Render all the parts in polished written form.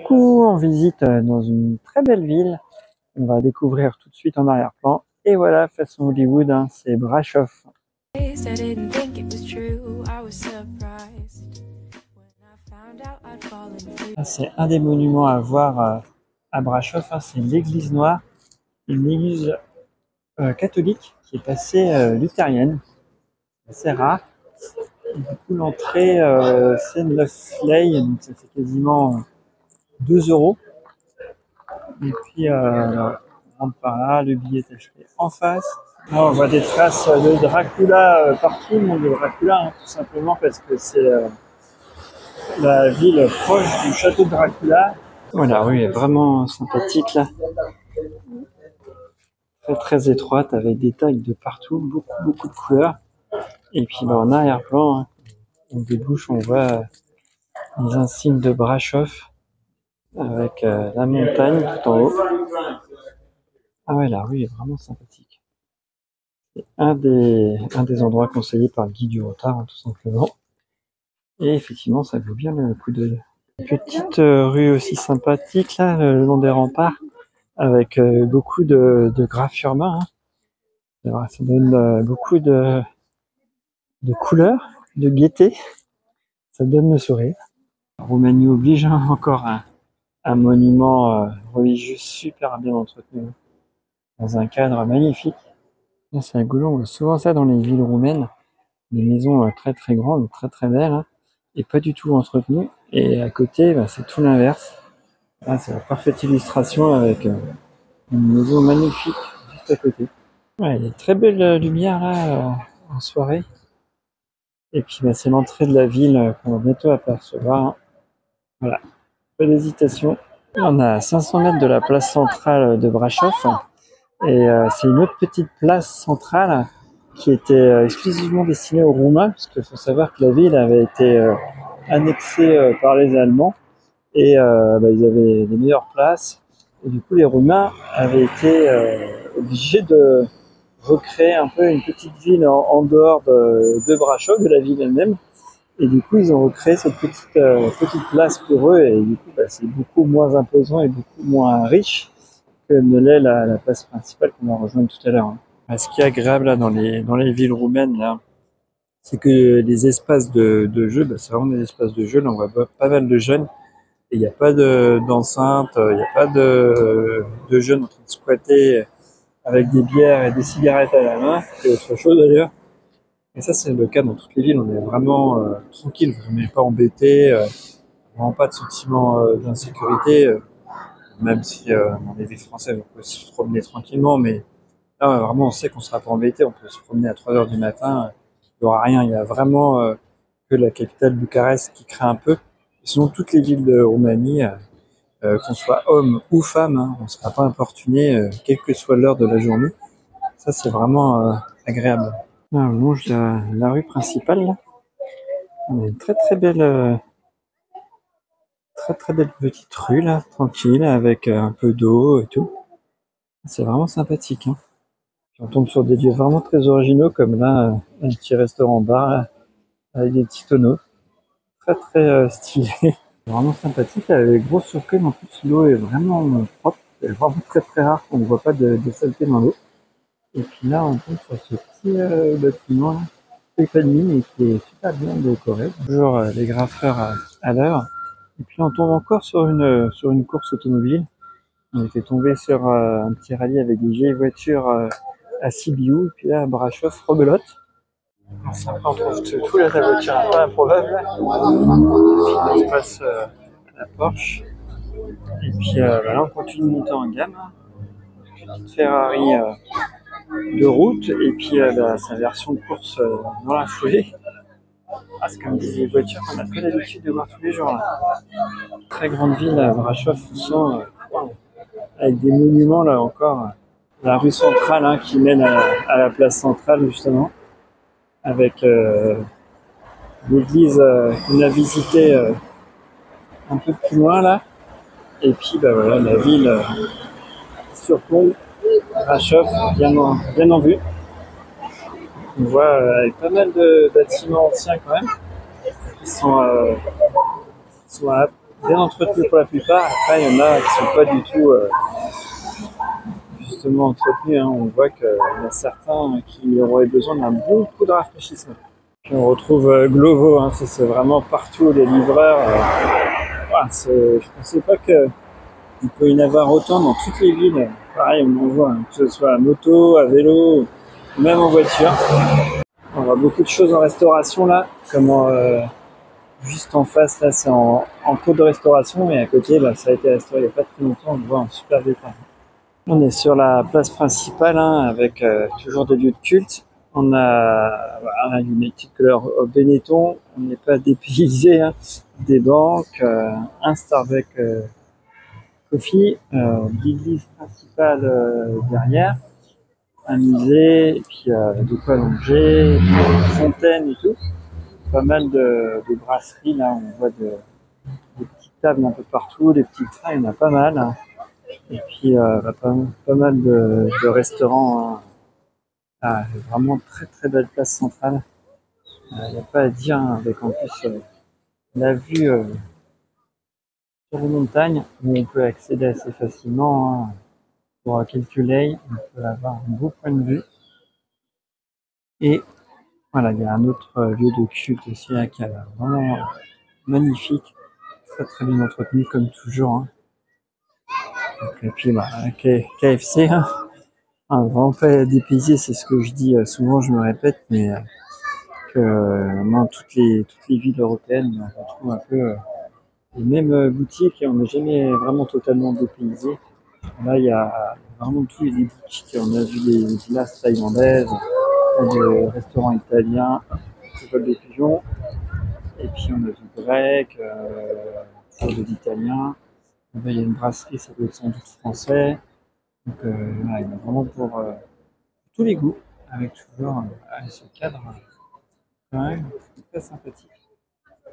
coucou, on visite dans une très belle ville. On va découvrir tout de suite en arrière-plan. Et voilà, façon Hollywood, hein, c'est Brasov. C'est un des monuments à voir à Brasov, hein, c'est l'église noire, une église catholique qui est passée luthérienne. C'est assez rare. Et du coup, l'entrée, c'est 9 lei, donc ça fait quasiment 2 €. Et puis, on rentre par là, le billet est acheté en face. Là, on voit des traces de Dracula partout, le nom de Dracula, hein, tout simplement parce que c'est la ville proche du château de Dracula. Voilà, la rue est vraiment sympathique là. Très étroite avec des tags de partout, beaucoup de couleurs. Et puis en arrière-plan, hein, on débouche, on voit les insignes de Brasov avec la montagne tout en haut. Ah ouais, la rue est vraiment sympathique. C'est un des endroits conseillés par le guide du retard, hein, tout simplement. Et effectivement, ça vaut bien le coup d'œil. Petite rue aussi sympathique là, le long des remparts, avec beaucoup de gravures main. Hein. Ça donne beaucoup de couleurs, de gaieté. Ça donne le sourire. Roumanie oblige, hein, encore un monument religieux super bien entretenu, dans un cadre magnifique. Là, c'est rigolo, on voit souvent ça dans les villes roumaines, des maisons très grandes, très belles, hein, et pas du tout entretenues. Et à côté, c'est tout l'inverse. Là, c'est la parfaite illustration avec une maison magnifique juste à côté. Ouais, il y a de très belles lumières là en soirée. Et puis c'est l'entrée de la ville qu'on va bientôt apercevoir. Hein. Voilà, pas d'hésitation. On a 500 mètres de la place centrale de Brasov. Et c'est une autre petite place centrale qui était exclusivement destinée aux Roumains, parce qu'il faut savoir que la ville avait été annexée par les Allemands. Et ils avaient des meilleures places. Et du coup, les Roumains avaient été obligés de recréer un peu une petite ville en dehors de Brasov, de la ville elle-même. Et du coup, ils ont recréé cette petite place pour eux. Et du coup, c'est beaucoup moins imposant et beaucoup moins riche que ne l'est la place principale qu'on a rejointe tout à l'heure. Hein. Ce qui est agréable là, dans les villes roumaines, là, c'est que les espaces de jeu, c'est vraiment des espaces de jeu. Là, on voit pas mal de jeunes. Et il n'y a pas d'enceinte, il n'y a pas de jeunes en train de squatter avec des bières et des cigarettes à la main, c'est autre chose d'ailleurs. Et ça, c'est le cas dans toutes les villes, on est vraiment tranquille, on n'est pas embêté, vraiment pas de sentiment d'insécurité, même si dans les villes françaises, on peut se promener tranquillement, mais là, vraiment, on sait qu'on ne sera pas embêté, on peut se promener à 3 h du matin, il n'y aura rien, il y a vraiment que la capitale Bucarest qui craint un peu. Sinon, toutes les villes de Roumanie, qu'on soit homme ou femme, hein, on ne sera pas importuné, quelle que soit l'heure de la journée. Ça, c'est vraiment agréable. Là, on longe la rue principale. Là. On a une très belle petite rue, là, tranquille, avec un peu d'eau et tout. C'est vraiment sympathique. Hein. Puis on tombe sur des lieux vraiment très originaux, comme là, un petit restaurant-bar, là, avec des petits tonneaux. Très stylé. Vraiment sympathique, avec grosse surprise, en plus l'eau est vraiment propre, c'est vraiment très rare qu'on ne voit pas de saleté dans l'eau. Et puis là on tombe sur ce petit bâtiment là, Stéphanie, mais qui est super bien décoré, toujours les graffeurs à l'heure. Et puis on tombe encore sur une course automobile. On était tombé sur un petit rallye avec des vieilles voitures à Sibiu, et puis là à Brasov, rebelote. Après on trouve tout là, la voiture un peu improbable. Et puis on passe la Porsche. Et puis là on continue de monter en gamme. Petite Ferrari de route et puis sa version de course dans la foulée. Ah, c'est comme des voitures qu'on a pas l'habitude de voir tous les jours. Là. Très grande ville, Brasov, on sent avec des monuments là encore. La rue centrale hein, qui mène à la place centrale justement, avec l'église qu'on a visitée un peu plus loin là. Et puis voilà, la ville surplombe Brasov, bien en vue. On voit avec pas mal de bâtiments anciens quand même, qui sont bien entretenus pour la plupart. Après, il y en a qui sont pas du tout justement entretenus. Hein. On voit qu'il y a certains qui auraient besoin d'un bon coup de rafraîchissement. Puis on retrouve Glovo, hein. C'est vraiment partout les livreurs. Je pensais pas qu'il peut y en avoir autant dans toutes les villes. Pareil, on en voit, hein, que ce soit à moto, à vélo, même en voiture. On voit beaucoup de choses en restauration là, comme juste en face là, c'est en cours de restauration, et à côté, bah, ça a été restauré il n'y a pas très longtemps. On le voit en super détail. On est sur la place principale, hein, avec toujours des lieux de culte. On a voilà, United Color of Benetton, on n'est pas dépaysé, hein, des banques, un Starbucks Coffee, l'église principale derrière, un musée, et puis de quoi longer, une fontaine et tout. Pas mal de brasseries, là, on voit des petites tables un peu partout, des petits trains, il y en a pas mal. Hein. Et puis pas mal de restaurants. Hein. Ah, vraiment très très belle place centrale. Il n'y a pas à dire, hein, avec en plus la vue sur les montagnes où on peut accéder assez facilement. Hein. Pour quelques lays, on peut avoir un beau point de vue. Et voilà, il y a un autre lieu de culte aussi là, qui a l'air vraiment magnifique, très très bien entretenu comme toujours. Hein. Donc, et puis bah, KFC, hein. Vraiment pas dépaysé, c'est ce que je dis souvent, je me répète, mais que dans toutes les villes européennes, on retrouve un peu les mêmes boutiques et on n'est jamais vraiment totalement dépaysé. Là, il y a vraiment tous les boutiques. On a vu des glaces thaïlandaises, des restaurants italiens, des vols de pigeons, et puis on a du grec, des italiens. Il y a une brasserie, ça doit être sans doute français. Donc, voilà, il y en a vraiment pour tous les goûts, avec toujours ce cadre quand même très sympathique.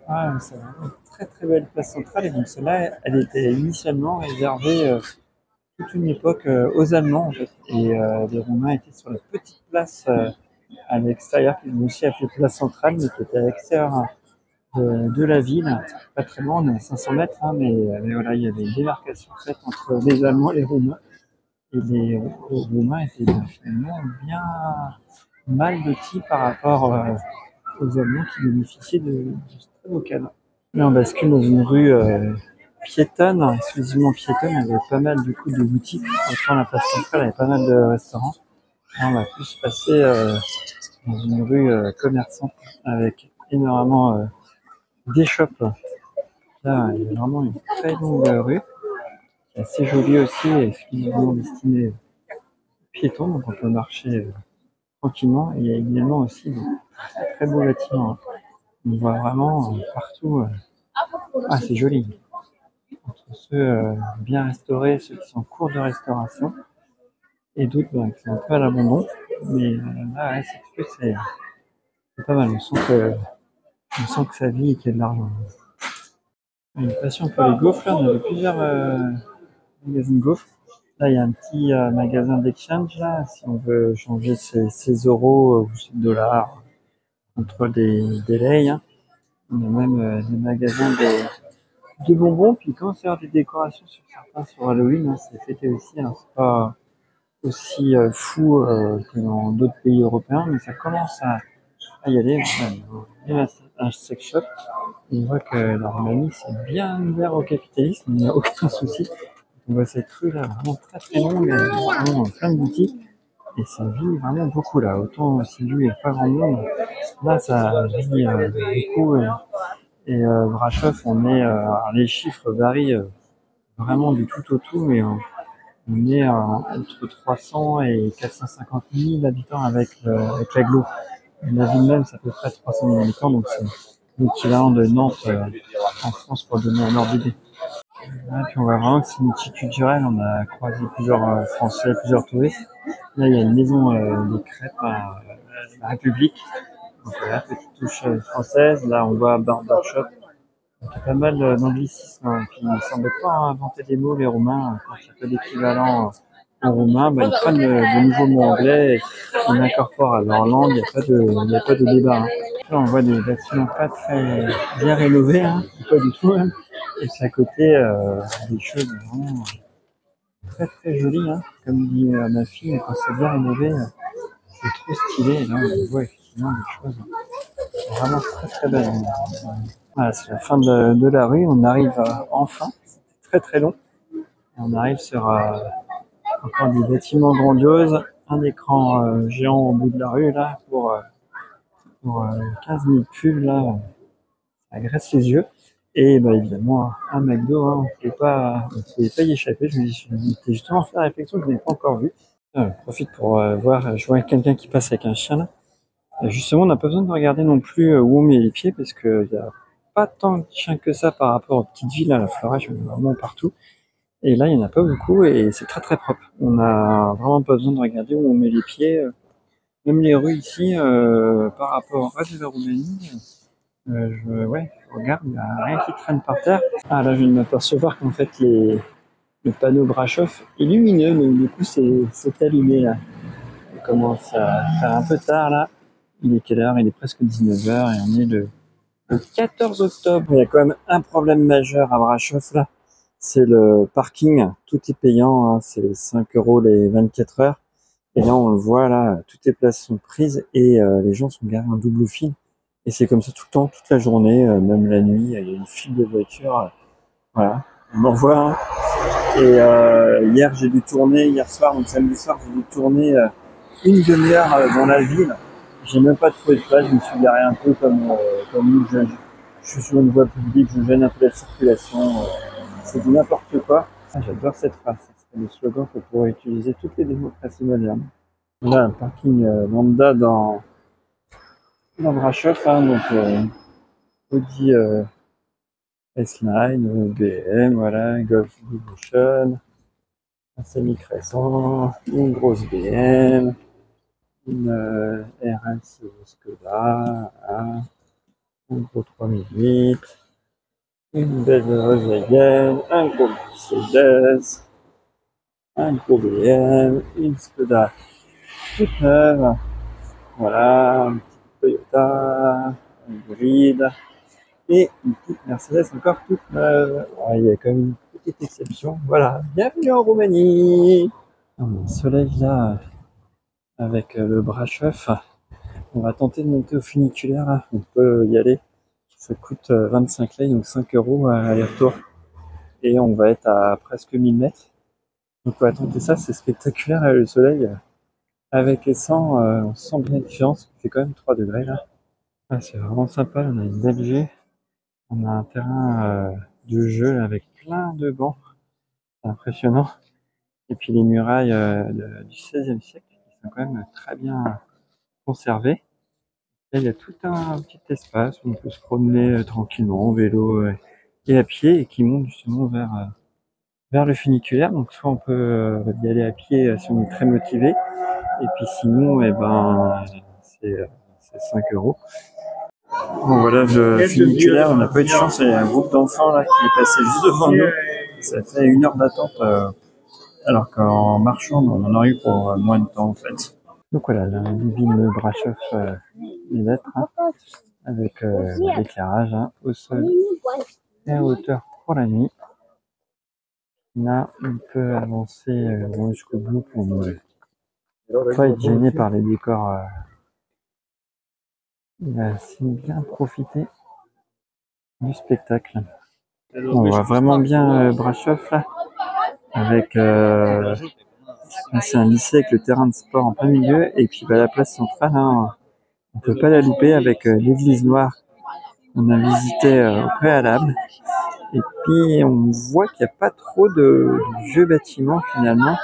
Ah, c'est vraiment une très très belle place centrale, et donc celle-là, elle était initialement réservée toute une époque aux Allemands en fait. Et les Roumains étaient sur la petite place à l'extérieur, qu'ils ont aussi appelée place centrale, mais qui était à l'extérieur de la ville, pas très loin, on est à 500 mètres, hein, mais voilà, il y avait une démarcation faite entre les Allemands et les Roumains. Et les Roumains étaient finalement bien mal lotis par rapport aux Allemands qui bénéficiaient de très beau cadre. Là, on bascule dans une rue piétonne, exclusivement piétonne, avec pas mal du coup de boutiques. Autant la place centrale avait pas mal de restaurants. Là, on va plus passer dans une rue commerçante avec énormément d'échoppes. Là, il y a vraiment une très longue rue, qui est assez jolie aussi, et exclusivement destinée aux piétons, donc on peut marcher tranquillement. Et il y a également aussi des très très beaux bâtiments. Hein. On voit vraiment partout. Ah, c'est joli. Entre ceux bien restaurés, ceux qui sont en cours de restauration, et d'autres qui sont un peu à l'abandon. Mais là, ouais, c'est pas mal. On sent que ça vit et qu'il y a de l'argent. Une passion pour les gaufres, là, on avait plusieurs magasins de gaufres. Là, il y a un petit magasin d'exchange, là, si on veut changer ses euros ou ses dollars contre des lays. Hein. On a même des magasins de bonbons, puis quand c'est des décorations sur certains sur Halloween, hein, c'est fêté aussi. Hein. C'est pas aussi fou que dans d'autres pays européens, mais ça commence à y aller. Il y a un sex shop. On voit que la Roumanie, c'est bien ouvert au capitalisme, il n'y a aucun souci. On voit cette rue là, vraiment très très longue, vraiment plein de boutiques, et ça vit vraiment beaucoup là. Autant si lui il n'y a pas grand monde, là ça vit beaucoup. Et Brasov, les chiffres varient vraiment du tout au tout, mais on est entre 300 et 450 000 habitants avec l'agglo. La ville même, c'est à peu près 300 000 habitants, donc c'est l'équivalent de Nantes en France, pour donner un ordre d'idée. Puis on voit vraiment que c'est multiculturel. On a croisé plusieurs Français, plusieurs touristes. Là, il y a une maison de crêpes à la République. Donc voilà, petite touche française. Là, on voit barbershop. Donc il y a pas mal d'anglicisme. Hein. Puis ils ne semblent pas inventer des mots, les Roumains. Quand il n'y a pas d'équivalent en roumain, ils prennent de nouveaux mots anglais et ils l'incorporent à leur langue. Il n'y a pas de débat. Hein. Là, on voit des bâtiments pas très bien rénovés, hein. Pas du tout. Hein. Et puis à côté, des choses vraiment très très jolies, hein. Comme dit ma fille, quand c'est bien rénové, c'est trop stylé. Et là, on voit effectivement des choses vraiment très très belles. Voilà, c'est la fin de la rue. On arrive enfin. C'était très très long. Et on arrive sur encore des bâtiments grandioses. Un écran géant au bout de la rue là pour 15 000 pubs là. Ça agresse les yeux. Et bah, évidemment, un McDo, hein, on pouvait pas y échapper. Je m'étais justement fait la réflexion que je n'ai pas encore vu. Je profite pour voir, je vois quelqu'un qui passe avec un chien là. Et justement, on n'a pas besoin de regarder non plus où on met les pieds parce qu'il n'y a pas tant de chiens que ça par rapport aux petites villes. À la Florage, il y en a vraiment partout. Et là, il n'y en a pas beaucoup et c'est très très propre. On n'a vraiment pas besoin de regarder où on met les pieds. Même les rues ici, par rapport au reste de la Roumanie, ouais, je regarde, il n'y a rien qui traîne par terre. Ah là, je viens de m'apercevoir qu'en fait, le panneau Brasov est lumineux, donc du coup, c'est allumé là. Il commence à faire un peu tard là. Il est quelle heure? Il est presque 19h et on est le 14 octobre. Il y a quand même un problème majeur à Brasov là. C'est le parking. Tout est payant, hein. C'est 5 euros les 24 heures. Et là, on le voit là, toutes les places sont prises et les gens sont garés en double file. Et c'est comme ça tout le temps, toute la journée, même la nuit, il y a une file de voitures. Voilà, on en voit un. Et hier soir, donc samedi soir, j'ai dû tourner une demi-heure dans la ville. J'ai même pas trouvé de place, je me suis garé un peu comme nous. Je suis sur une voie publique, je gêne un peu la circulation. C'est du n'importe quoi. Ah, j'adore cette phrase, c'est le slogan que pourraient utiliser toutes les démocraties modernes. On a un parking lambda dans Brasov, hein, donc Audi S-Line, BM, voilà, Golf Evolution, un semi-crescent, une grosse BM, une RS Skoda, voilà, un gros 3008, une belle Volkswagen, un gros Mercedes, un gros BM, une Skoda toute neuve, voilà, un petit Toyota, un hybride, et une petite Mercedes encore toute neuve. Alors, il y a quand même une petite exception. Voilà, bienvenue en Roumanie. On a un soleil là avec le Brasov. On va tenter de monter au funiculaire. Là. On peut y aller. Ça coûte 25 lei, donc 5 euros à aller-retour. Et on va être à presque 1000 mètres. Donc on va tenter ça, c'est spectaculaire là, le soleil. Avec et sans, on sent bien la différence. Il fait quand même 3 degrés là. Ah, c'est vraiment sympa, on a une belle vue. On a un terrain de jeu avec plein de bancs, c'est impressionnant. Et puis les murailles du XVIe siècle qui sont quand même très bien conservées. Là, il y a tout un petit espace où on peut se promener tranquillement en vélo et à pied et qui monte justement vers le funiculaire. Donc soit on peut y aller à pied si on est très motivé et puis sinon eh ben, c'est 5 euros. Bon voilà, le funiculaire, on n'a pas eu de chance, il y a un groupe d'enfants là qui est passé juste devant nous. Ça fait 1 heure d'attente, alors qu'en marchant, on en aurait eu pour moins de temps en fait. Donc voilà, la divine Brasov est lettres, hein, avec l'éclairage hein, au sol et à hauteur pour la nuit. Là, on peut avancer jusqu'au bout pour ne pas être gêné par les décors. Il a assez bien profité du spectacle. On voit vraiment bien Brasov là, avec c'est un lycée avec le terrain de sport en plein milieu et puis la place centrale, hein, on peut pas la louper avec l'église noire qu'on a visité au préalable. Et puis on voit qu'il n'y a pas trop de vieux bâtiments finalement.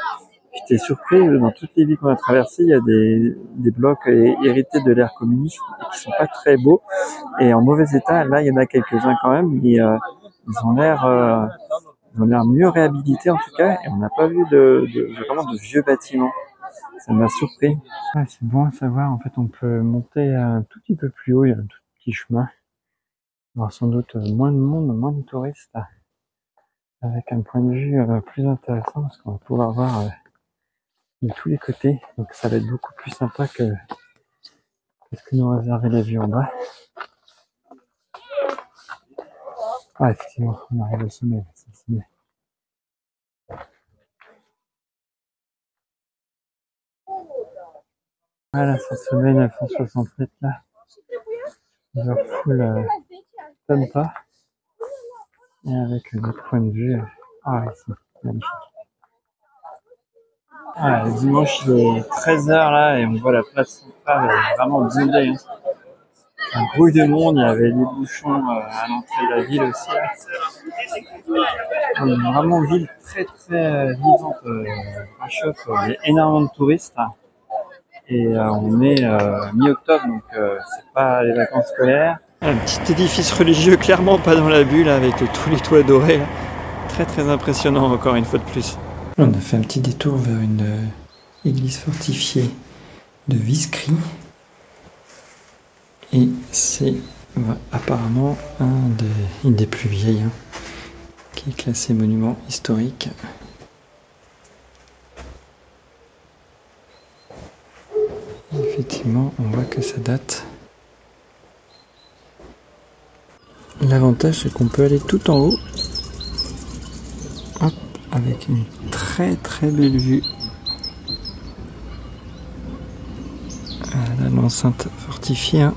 J'étais surpris, dans toutes les villes qu'on a traversées, il y a des blocs hérités de l'ère communiste qui sont pas très beaux et en mauvais état. Là, il y en a quelques-uns quand même, mais ils ont l'air mieux réhabilités en tout cas, et on n'a pas vu vraiment de vieux bâtiments. Ça m'a surpris. Ouais, c'est bon à savoir, en fait on peut monter un tout petit peu plus haut, il y a un tout petit chemin. Il y aura sans doute moins de monde, moins de touristes, avec un point de vue plus intéressant, parce qu'on va pouvoir voir de tous les côtés, donc ça va être beaucoup plus sympa que ce que nous réservait la vue en bas. Ah, effectivement, on arrive au sommet. C'est le sommet. Voilà, c'est le sommet, 960 mètres là. Leur foule comme pas. Et avec notre point de vue. Ah, c'est magnifique. Ah, le dimanche, il est 13h là et on voit la place centrale vraiment bondée. Hein. Un bruit de monde, il y avait des bouchons à l'entrée de la ville aussi. Là. Vraiment ville très très vivante. Brasov, il y a énormément de touristes. Là. Et on est mi-octobre, donc c'est pas les vacances scolaires. Un petit édifice religieux, clairement pas dans la bulle, avec tous les toits dorés. Là. Très très impressionnant encore une fois de plus. On a fait un petit détour vers une église fortifiée de Viskry. Et c'est apparemment une des plus vieilles, hein, qui est classée monument historique. Et effectivement, on voit que ça date. L'avantage, c'est qu'on peut aller tout en haut, hop, avec une très très belle vue à l'enceinte fortifiée. Hein.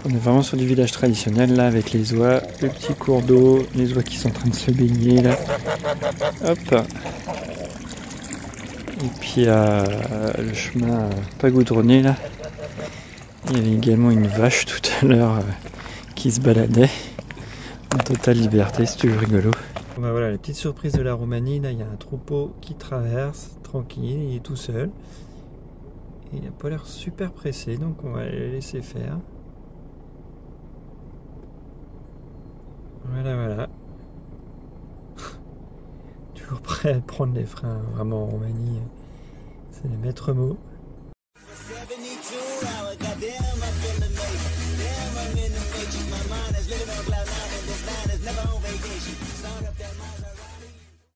On est vraiment sur du village traditionnel là, avec les oies, le petit cours d'eau, les oies qui sont en train de se baigner là. Hop. Et puis le chemin pas goudronné là. Il y avait également une vache tout à l'heure qui se baladait en totale liberté, c'est toujours rigolo. Bon bah voilà, la petite surprise de la Roumanie, là il y a un troupeau qui traverse, tranquille, il est tout seul. Et il n'a pas l'air super pressé, donc on va les laisser faire. Voilà, voilà. Toujours prêt à prendre les freins, vraiment en Roumanie, c'est les maîtres mots. Goddamn, I feel amazing. Damn, I'm in the matrix. My mind is living on cloud